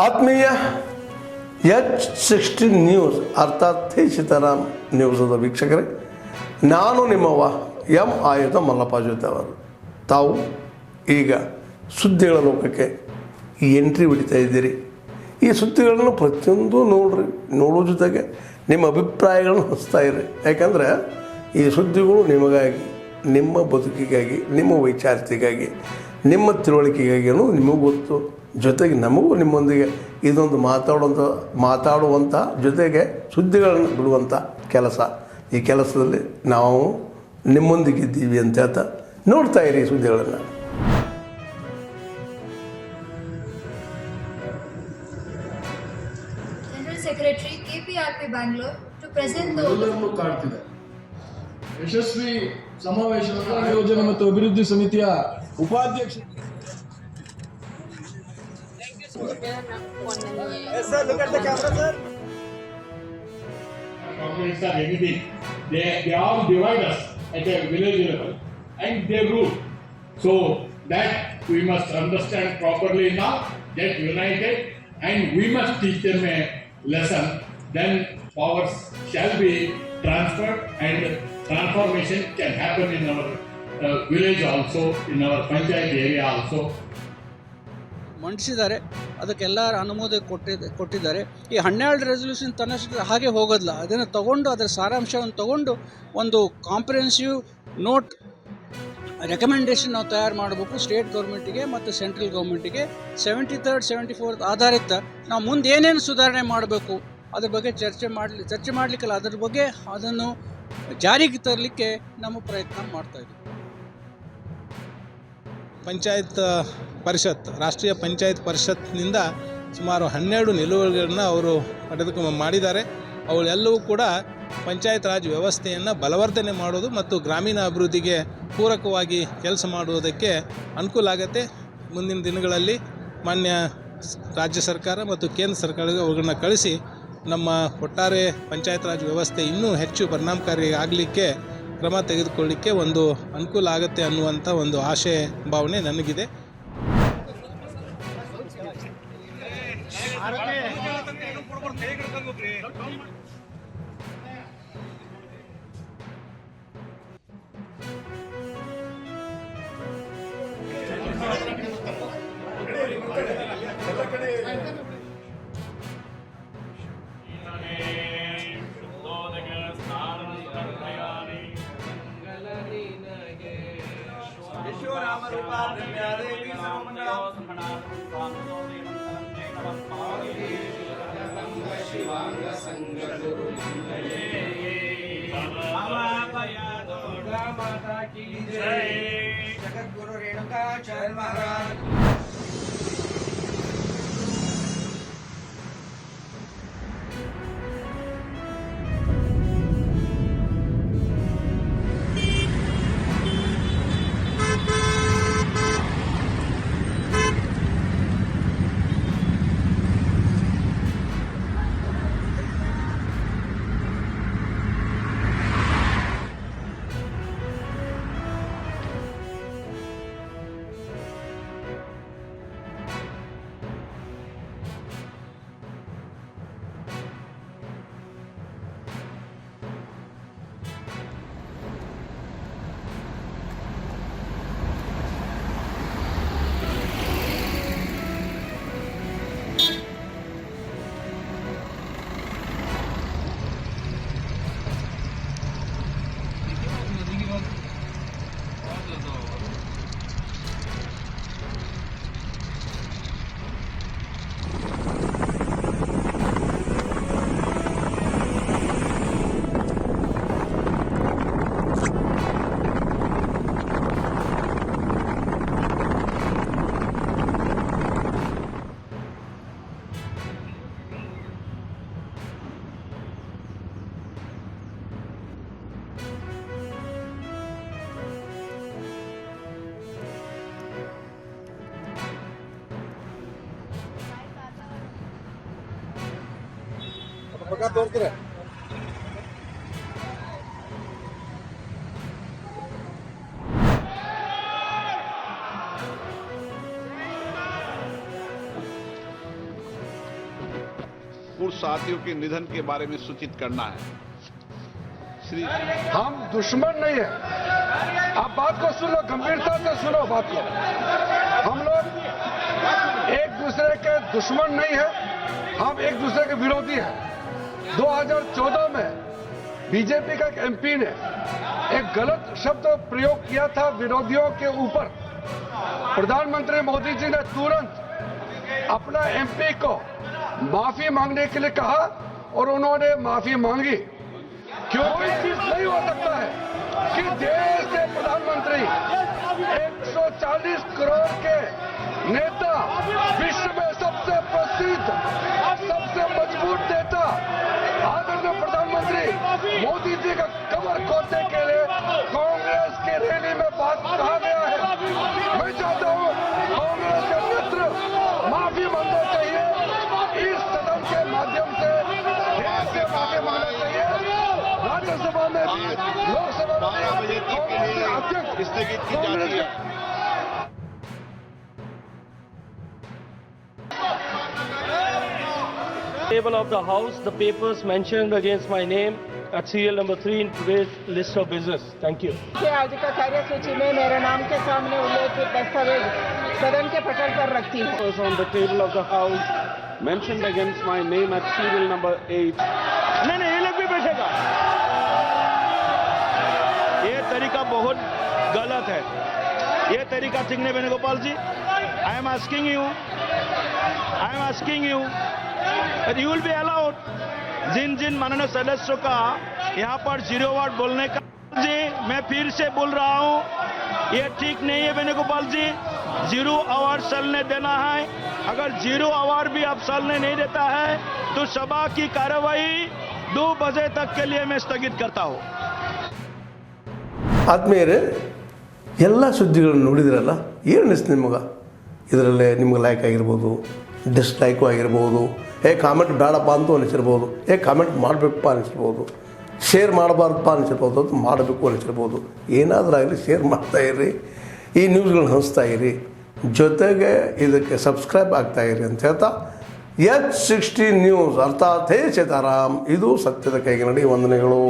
ಆತ್ಮೀಯ H16 news ಅರ್ಥಾತ್ ಥೇ ಸೀತಾರಾಮ್ ನ್ಯೂಸದ ವೀಕ್ಷಕರೇ, ನಾನು ನಿಮ್ಮವ ಎಂ ಆಯುಧ ಮಲ್ಲಪ್ಪ ಜೊತೆ ಅವರು. ತಾವು ಈಗ ಸುದ್ದಿಗಳ ಲೋಕಕ್ಕೆ ಎಂಟ್ರಿ ಹೊಡಿತಾ ಇದ್ದೀರಿ. ಈ ಸುದ್ದಿಗಳನ್ನು ಪ್ರತಿಯೊಂದು ನೋಡೋ ಜೊತೆಗೆ ನಿಮ್ಮ ಅಭಿಪ್ರಾಯಗಳನ್ನು ಹಂಚ್ತಾ ಇರಿ. ಯಾಕಂದರೆ ಈ ಸುದ್ದಿಗಳು ನಿಮಗಾಗಿ, ನಿಮ್ಮ ಬದುಕಿಗಾಗಿ, ನಿಮ್ಮ ವೈಚಾರಿಕೆಗಾಗಿ, ನಿಮ್ಮ ತಿಳುವಳಿಕೆಗಾಗಿಯೂ ನಿಮಗೂ ಗೊತ್ತು. ಜೊತೆಗೆ ನಮಗೂ ನಿಮ್ಮೊಂದಿಗೆ ಇದೊಂದು ಮಾತಾಡುವಂಥ ಜೊತೆಗೆ ಸುದ್ದಿಗಳನ್ನು ಬಿಡುವಂಥ ಕೆಲಸ. ಈ ಕೆಲಸದಲ್ಲಿ ನಾವು ನಿಮ್ಮೊಂದಿಗಿದ್ದೀವಿ ಅಂತ ಹೇಳ್ತಾ ನೋಡ್ತಾ ಇರಿ ಸುದ್ದಿಗಳನ್ನು. General secretary KPRP Bangalore to present ಎಲ್ಲರನ್ನೂ ಕಾಡ್ತಿದೆ. ಯಶಸ್ವಿ ಸಮಾವೇಶದ ಯೋಜನೆ ಮತ್ತು ಅಭಿವೃದ್ಧಿ ಸಮಿತಿಯ ಉಪಾಧ್ಯಕ್ಷ Sir, look at the camera, sir. Companies are anything. They all divide us at a village level and they rule. So that we must understand properly now, get united, and we must teach them a lesson. Then powers shall be transferred and transformation can happen in our village also, in our panchayat area also. ಮಂಡಿಸಿದ್ದಾರೆ, ಅದಕ್ಕೆಲ್ಲರ ಅನುಮೋದನೆ ಕೊಟ್ಟಿದ್ದಾರೆ. ಈ 12 resolution ತನ್ನಷ್ಟು ಹಾಗೆ ಹೋಗೋದಿಲ್ಲ. ಅದನ್ನು ತಗೊಂಡು ಅದರ ಸಾರಾಂಶವನ್ನು ತಗೊಂಡು ಒಂದು ಕಾಂಪ್ರಿಹೆನ್ಸಿವ್ ನೋಟ್ ರೆಕಮೆಂಡೇಷನ್ ನಾವು ತಯಾರು ಮಾಡಬೇಕು ಸ್ಟೇಟ್ ಗೌರ್ಮೆಂಟಿಗೆ ಮತ್ತು ಸೆಂಟ್ರಲ್ ಗೌರ್ಮೆಂಟಿಗೆ. 73rd 74th ಆಧಾರಿತ ನಾವು ಮುಂದೆ ಏನೇನು ಸುಧಾರಣೆ ಮಾಡಬೇಕು ಅದ್ರ ಬಗ್ಗೆ ಚರ್ಚೆ ಮಾಡಲಿಕ್ಕಲ್ಲ, ಅದರ ಬಗ್ಗೆ ಅದನ್ನು ಜಾರಿಗೆ ತರಲಿಕ್ಕೆ ನಮ್ಮ ಪ್ರಯತ್ನ ಮಾಡ್ತಾಯಿದ್ದೀವಿ. ಪಂಚಾಯತ್ ಪರಿಷತ್, ರಾಷ್ಟ್ರೀಯ ಪಂಚಾಯತ್ ಪರಿಷತ್ನಿಂದ ಸುಮಾರು 12 ನಿಲುವುಗಳನ್ನು ಅವರು ಮಾಡಿದ್ದಾರೆ. ಅವುಗಳೆಲ್ಲವೂ ಕೂಡ ಪಂಚಾಯತ್ ರಾಜ್ ವ್ಯವಸ್ಥೆಯನ್ನು ಬಲವರ್ಧನೆ ಮಾಡೋದು ಮತ್ತು ಗ್ರಾಮೀಣ ಅಭಿವೃದ್ಧಿಗೆ ಪೂರಕವಾಗಿ ಕೆಲಸ ಮಾಡುವುದಕ್ಕೆ ಅನುಕೂಲ ಆಗುತ್ತೆ. ಮುಂದಿನ ದಿನಗಳಲ್ಲಿ ಮಾನ್ಯ ರಾಜ್ಯ ಸರ್ಕಾರ ಮತ್ತು ಕೇಂದ್ರ ಸರ್ಕಾರಕ್ಕೆ ಅವುಗಳನ್ನ ಕಳಿಸಿ ನಮ್ಮ ಒಟ್ಟಾರೆ ಪಂಚಾಯತ್ ರಾಜ್ ವ್ಯವಸ್ಥೆ ಇನ್ನೂ ಹೆಚ್ಚು ಪರಿಣಾಮಕಾರಿ ಆಗಲಿಕ್ಕೆ ಕ್ರಮ ತೆಗೆದುಕೊಳ್ಳಿಕ್ಕೆ ಒಂದು ಅನುಕೂಲ ಆಗುತ್ತೆ ಅನ್ನುವಂಥ ಒಂದು ಆಶೆ ಭಾವನೆ ನನಗಿದೆ. जगद्गुरु रेणुकाचार्य महाराज. ತೋರ್ತೀರ पूर्व साथियों के निधन के बारे में सूचित करना है। श्री हम दुश्मन नहीं है, आप बात को सुनो, गंभीरता से सुनो बात को। हम लोग एक दूसरे के दुश्मन नहीं है, हम एक दूसरे के विरोधी हैं। 2014 में बीजेपी का एक एमपी ने एक गलत शब्द प्रयोग किया था विरोधियों के ऊपर। प्रधानमंत्री मोदी जी ने तुरंत अपना एमपी को माफी मांगने के लिए कहा और उन्होंने माफी मांगी, क्योंकि नहीं हो सकता है कि देश के प्रधानमंत्री 140 करोड़ के नेता, विश्व में सबसे प्रसिद्ध, सबसे मजबूत नेता आदरणीय प्रधानमंत्री मोदी जी का कमर खोदने के लिए कांग्रेस की रैली में बात कहा गया है। मैं चाहता हूं कांग्रेस के नेतृत्व माफी मांगना चाहिए, इस सदन के माध्यम से देश से माफी मांगना चाहिए। राज्यसभा में भी, लोकसभा में भी कांग्रेस के अध्यक्ष स्थगित की जाती है। Table of the House, the papers mentioned against my name at serial number 3 in today's list of business. Thank you. आज का कार्य सूची में मेरे नाम के सामने उल्लेखित दस्तावेज सदन के पटल पर रखती हूँ। On the table of the House mentioned against my name at serial number 8. नहीं, ये लोग भी बैठेगा। ये तरीका बहुत गलत है। ये तरीका ठीक नहीं वेणुगोपाल जी। I am asking you that you will be allowed जिन माननीय सदस्यों का यहाँ पर 0 वार्ड बोलने का जी, मैं फिर से बोल रहा हूँ, ये ठीक नहीं है वेणुगोपाल जी। 0 आवर चलने देना है। अगर 0 आवर भी अब चलने नहीं देता है तो सभा की कार्यवाही 2 बजे तक के लिए मैं स्थगित करता हूँ। ಆದ್ಮೇಲೆ ಎಲ್ಲ ಸುದ್ದಿಗಳನ್ನು ನೋಡಿದ್ರಲ್ಲ, ಏನು ಅನಿಸ್ತು ನಿಮಗೆ? ಇದರಲ್ಲೇ ನಿಮ್ಗೆ ಲೈಕ್ ಆಗಿರ್ಬೋದು, ಡಿಸ್ಲೈಕು ಆಗಿರ್ಬೋದು, ಕಾಮೆಂಟ್ ಬೇಡಪ್ಪ ಅಂತೂ ಅನಿಸಿರ್ಬೋದು, ಕಾಮೆಂಟ್ ಮಾಡಬೇಕಪ್ಪ ಅನಿಸಿರ್ಬೋದು, ಶೇರ್ ಮಾಡಬಾರ್ದಪ್ಪ ಅನಿಸಿರ್ಬೋದು, ಅದು ಮಾಡಬೇಕು ಅನಿಸಿರ್ಬೋದು. ಏನಾದರೂ ಆಗಲಿ ಶೇರ್ ಮಾಡ್ತಾಯಿರಿ, ಈ ನ್ಯೂಸ್ಗಳನ್ನ ಹಂಚ್ತಾ ಇರಿ, ಜೊತೆಗೆ ಇದಕ್ಕೆ ಸಬ್ಸ್ಕ್ರೈಬ್ ಆಗ್ತಾಯಿರಿ ಅಂತ ಹೇಳ್ತಾ H16 ನ್ಯೂಸ್ ಅರ್ಥಾತ್ ಹೇ ಸೀತಾರಾಮ್, ಇದು ಸತ್ಯದ ಕೈಗೆ ನಡಿ. ವಂದನೆಗಳು.